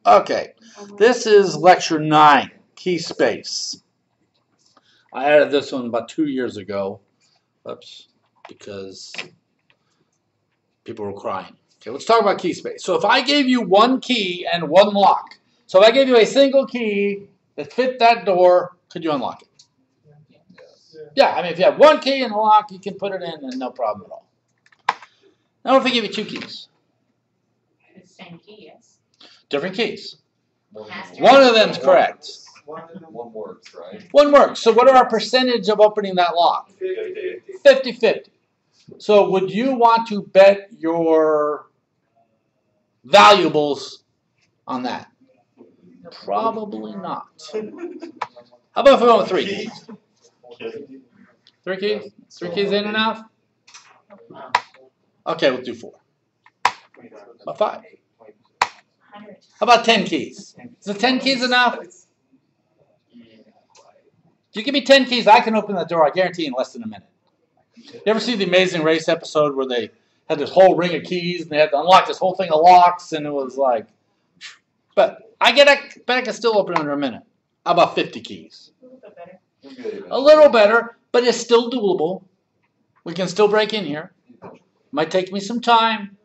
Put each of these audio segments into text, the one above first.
Okay, this is lecture 9, key space. I added this one about 2 years ago. Oops, because people were crying. Okay, let's talk about key space. So if I gave you one key and one lock, so if I gave you a single key that fit that door, could you unlock it? Yeah, I mean, if you have one key and a lock, you can put it in and no problem at all. Now if I give you 2 keys? The same key, yes. Different keys. One of them's correct. One works, right? One works. So what are our percentage of opening that lock? 50-50. So would you want to bet your valuables on that? Probably not. How about if we went with 3 keys? 3 keys? 3 keys ain't enough? Okay, we'll do 4. About 5. How about 10 keys? Is the 10 keys enough? If you give me 10 keys, I can open the door, I guarantee, in less than a minute. You ever see the Amazing Race episode where they had this whole ring of keys and they had to unlock this whole thing of locks, and it was like, but I bet I can still open it under a minute. How about 50 keys? A little better, but it's still doable. We can still break in here. Might take me some time.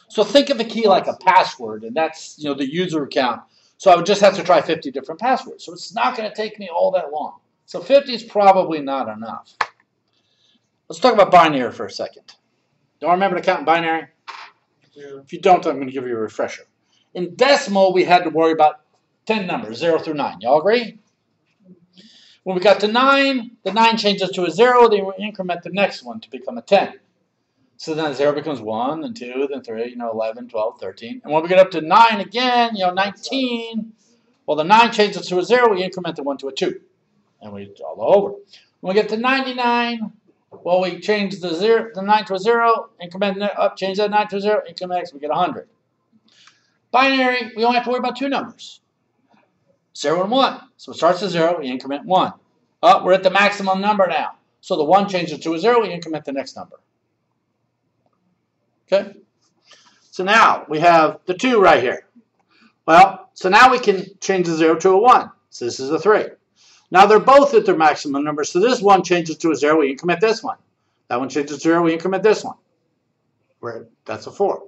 So think of a key like a password, and that's, you know, the user account. So I would just have to try 50 different passwords. So it's not going to take me all that long. So 50 is probably not enough. Let's talk about binary for a second. Don't remember to count in binary? Yeah. If you don't, I'm going to give you a refresher. In decimal, we had to worry about 10 numbers, 0 through 9. Y'all agree? When we got to 9, the 9 changes to a 0. Then we increment the next one to become a 10. So then 0 becomes 1, then 2, then 3, 11, 12, 13. And when we get up to 9 again, 19, well, the 9 changes to a 0. We increment the 1 to a 2. And we all over. When we get to 99, well, we change the 9 to a 0, increment up, change that 9 to a 0, increment x, we get 100. Binary, we only have to worry about 2 numbers. 0 and 1. So it starts at 0, we increment 1. Oh, we're at the maximum number now. So the 1 changes to a 0, we increment the next number. Okay? So now we have the 2 right here. Well, so now we can change the 0 to a 1. So this is a 3. Now they're both at their maximum number. So this 1 changes to a 0, we increment this one. That one changes to 0, we increment this one. That's a 4.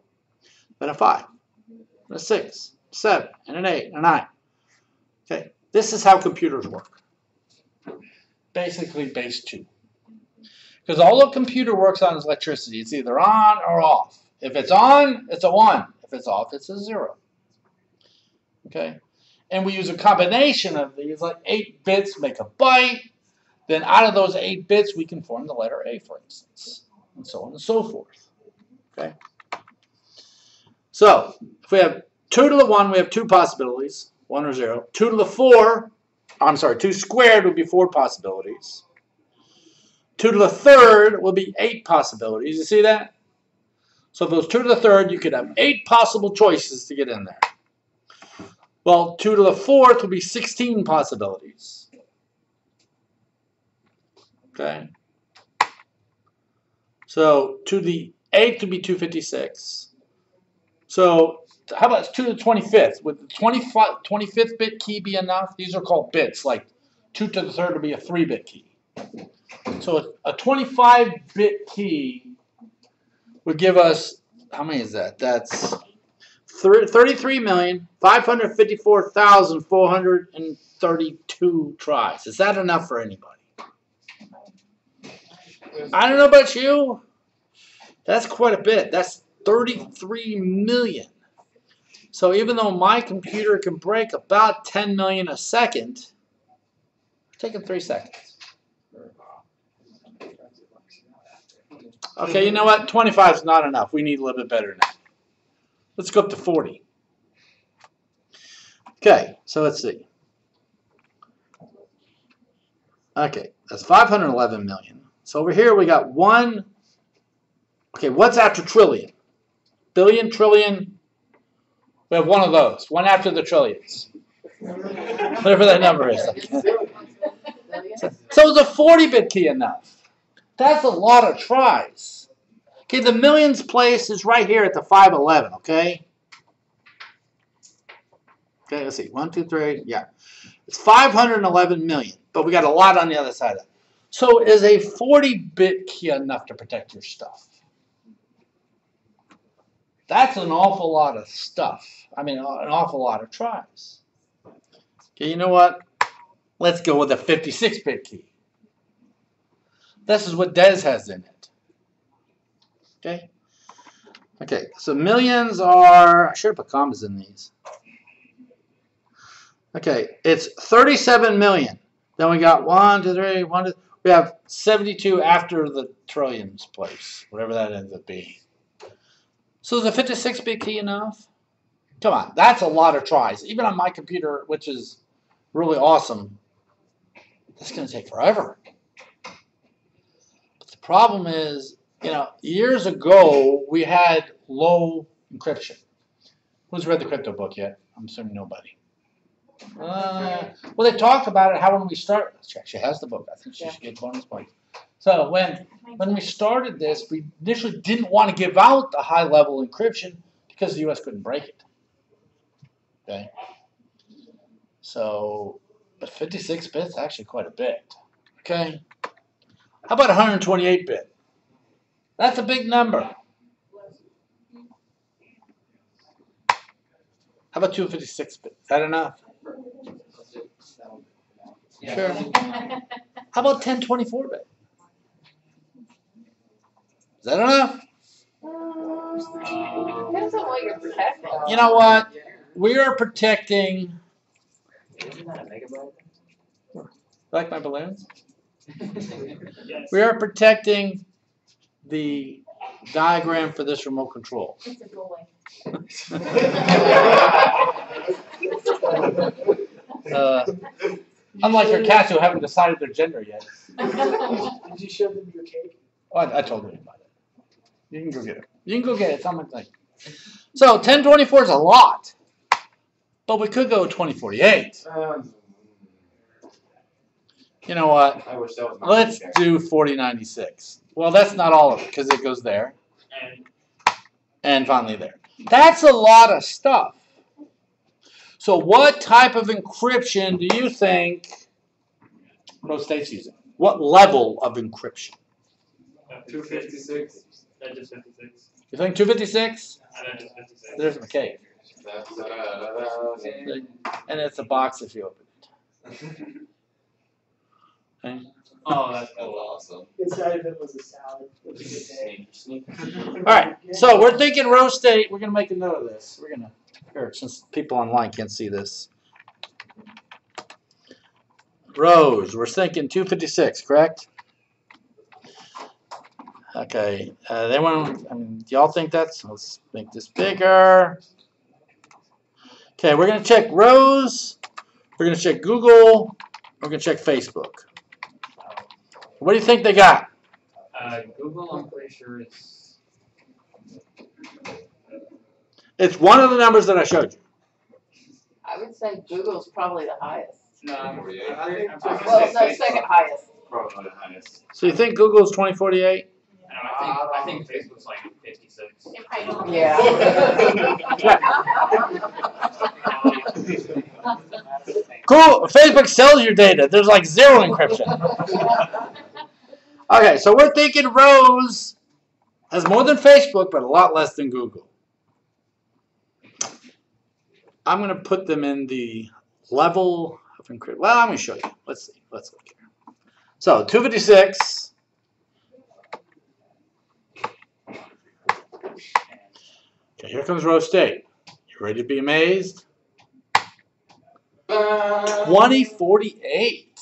Then a 5. And a 6. 7. And an 8. And a 9. Okay. This is how computers work. Basically base 2. Because all a computer works on is electricity. It's either on or off. If it's on, it's a 1. If it's off, it's a 0. Okay? And we use a combination of these, like 8 bits make a byte. Then out of those 8 bits, we can form the letter A, for instance. And so on and so forth. Okay? So, if we have 2 to the 1, we have 2 possibilities. 1 or 0. 2 to the 4, I'm sorry, 2 squared would be 4 possibilities. 2 to the 3rd will be 8 possibilities. You see that? So if it was 2 to the 3rd, you could have 8 possible choices to get in there. Well, 2 to the 4th would be 16 possibilities. Okay? So 2 to the 8th would be 256. So how about 2 to the 25th? Would the 25th bit key be enough? These are called bits. Like 2 to the 3rd would be a 3-bit key. So a 25-bit key would give us, how many is that? That's 33,554,432 tries. Is that enough for anybody? I don't know about you. That's quite a bit. That's 33 million. So even though my computer can break about 10 million a second, it's taking 3 seconds. Okay, you know what? 25 is not enough. We need a little bit better than that. Let's go up to 40. Okay, so let's see. Okay, that's 511 million. So over here we got 1. Okay, what's after trillion? Billion, trillion. We have one of those. One after the trillions. Whatever that number is. So is a 40-bit key enough? That's a lot of tries. Okay, the millions place is right here at the 511, okay? Okay, let's see. 1, 2, 3. Yeah. It's 511 million, but we got a lot on the other side of that. So is a 40-bit key enough to protect your stuff? That's an awful lot of stuff. I mean, an awful lot of tries. Okay, you know what? Let's go with a 56-bit key. This is what DES has in it. Okay? Okay, so millions are, I should have put commas in these. Okay, it's 37 million. Then we got 1, 2, 3, 1, 2, we have 72 after the trillions place, whatever that ends up being. So is a 56-bit key enough? Come on, that's a lot of tries. Even on my computer, which is really awesome, that's going to take forever. But the problem is, you know, years ago, we had low encryption. Who's read the crypto book yet? I'm assuming nobody. Well, they talked about it, how when we started, she actually has the book. I think she should get bonus points. So when we started this, we initially didn't want to give out the high-level encryption because the U.S. couldn't break it. Okay? So, but 56 bits, actually quite a bit. Okay? How about 128-bit? That's a big number. How about 256-bit? Is that enough? Sure. How about 1024-bit? Is that enough? Depends on what you're protecting. You know what? We are protecting. Like my balloons? We are protecting the diagram for this remote control. It's a boy. Unlike your cats who haven't decided their gender yet. Did you show them your cake? Oh, I told them about it. You can go get it. You can go get it. It's on my thing. So 1024 is a lot, but we could go 2048. You know what? I wish that was my Let's do 4096. Well, that's not all of it because it goes there and finally there. That's a lot of stuff. So what type of encryption do you think Rose State's using? What level of encryption? 256. That just 56. You think 256? That just 56. There's McCabe. And it's a box if you open it. Okay. Oh, that's That's awesome. Inside of it was a salad. It was a good day. All right. So we're thinking Rose State. We're going to make a note of this. We're going to, here, since people online can't see this. Rose, we're thinking 256, correct? Okay. They want. I mean, do y'all think that's? Let's make this bigger. Okay, we're going to check Rose. We're going to check Google. We're going to check Facebook. What do you think they got? Google, I'm pretty sure it's. It's one of the numbers that I showed you. I would say Google's probably the highest. No, I'm Well, no, second highest. Probably the highest. So you think Google's 2048? I think Facebook's like 56. It probably don't- Yeah. Cool. Facebook sells your data. There's like zero encryption. Okay, so we're thinking Rose has more than Facebook, but a lot less than Google. I'm going to put them in the level of encryption. Well, I'm going to show you. Let's see. Let's look here. So 256. Okay, here comes Rose State. You ready to be amazed? 2048.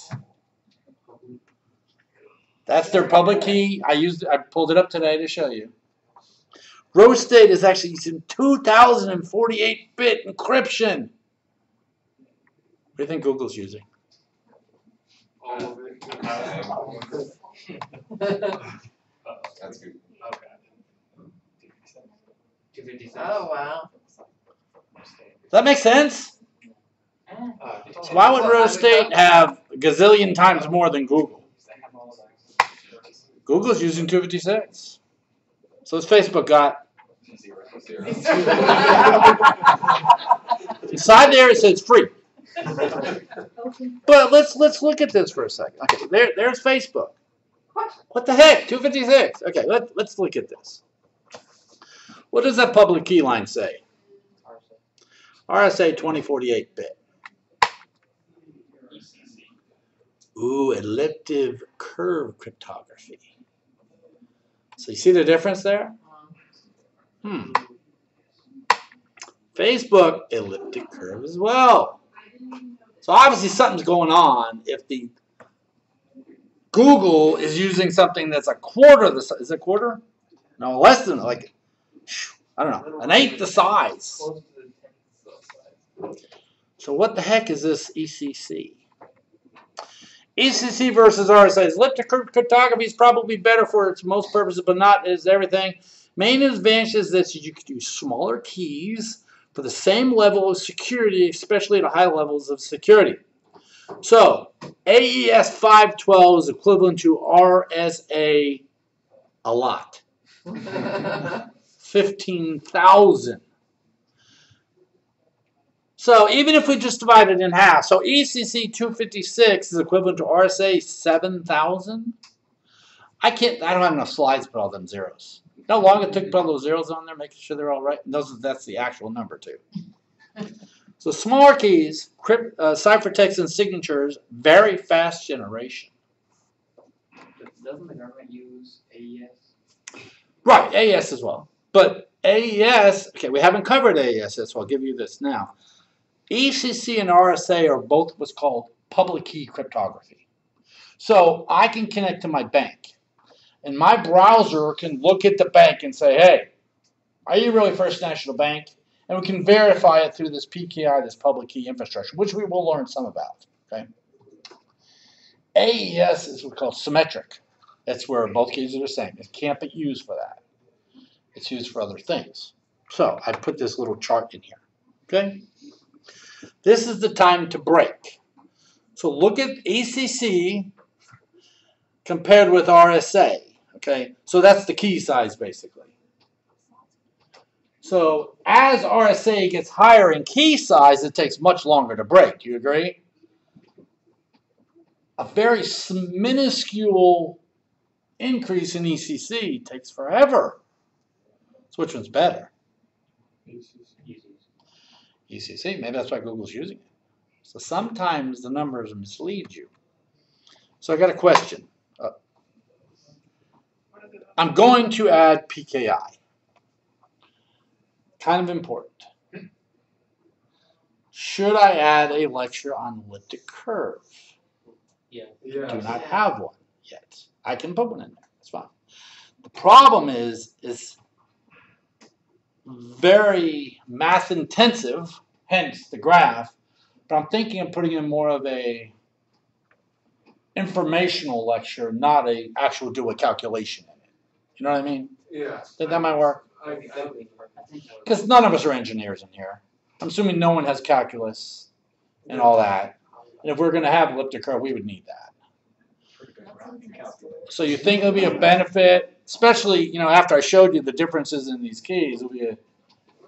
That's their public key. I pulled it up today to show you. Rose State is actually using 2048-bit encryption. What do you think Google's using? That's good. Okay. 256. Oh, wow. Does that make sense? So why would Rose State have a gazillion times more than Google? Google's using 256. So what's Facebook got? 0, 0. Inside there it says free. But let's look at this for a second. Okay, there's Facebook. What the heck? 256. Okay, let's look at this. What does that public key line say? RSA 2048-bit. Ooh, elliptic curve cryptography. So you see the difference there? Facebook, elliptic curve as well. So obviously something's going on if the Google is using something that's a quarter the size. Is it a quarter? No, less than, like, I don't know, an eighth the size. So what the heck is this ECC? ECC versus RSA. Elliptic cryptography is probably better for its most purposes, but not as everything. Main advantage is that you can use smaller keys for the same level of security, especially at high levels of security. So AES 512 is equivalent to RSA a lot. 15,000. So even if we just divide it in half, so ECC 256 is equivalent to RSA 7,000. I don't have enough slides to put all them zeros. You know how long it took to put all those zeros on there, making sure they're all right? And that's the actual number too. So smaller keys, ciphertext and signatures, very fast generation. Doesn't the government use AES? Right, AES as well. But AES, okay, we haven't covered AES yet, so I'll give you this now. ECC and RSA are both what's called public key cryptography. So I can connect to my bank, and my browser can look at the bank and say, hey, are you really First National Bank? And we can verify it through this PKI, this public key infrastructure, which we will learn some about. Okay. AES is what's called symmetric. That's where both keys are the same. It can't be used for that. It's used for other things. So I put this little chart in here. Okay. This is the time to break. So look at ECC compared with RSA. Okay. So that's the key size basically. So as RSA gets higher in key size, it takes much longer to break. Do you agree? A very minuscule increase in ECC takes forever. So which one's better? ECC. Maybe that's why Google's using it. So sometimes the numbers mislead you. So I got a question. I'm going to add PKI. Kind of important. Should I add a lecture on elliptic curve? Yeah. Do not have one yet. I can put one in there. That's fine. The problem is very math intensive, hence the graph, but I'm thinking of putting in more of a informational lecture, not a actual do a calculation in it. You know what I mean? Yeah. Think that might work? I Because none of us are engineers in here. I'm assuming no one has calculus and all that. And if we're going to have elliptic curve, we would need that. So you think it'll be a benefit, especially, you know, after I showed you the differences in these keys, it'll be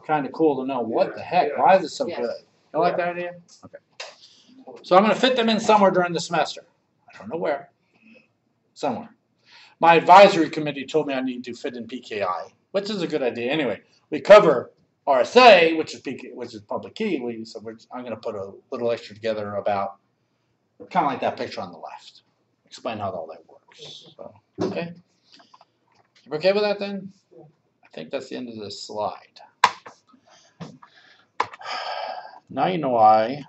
kind of cool to know what the heck, why is it so good? You like that idea? Okay. So I'm going to fit them in somewhere during the semester. I don't know where. Somewhere. My advisory committee told me I need to fit in PKI, which is a good idea. Anyway, we cover RSA, which is public key. I'm going to put a little extra together about kind of like that picture on the left. Explain how all that works. So, okay. You okay with that then? I think that's the end of this slide. Now you know why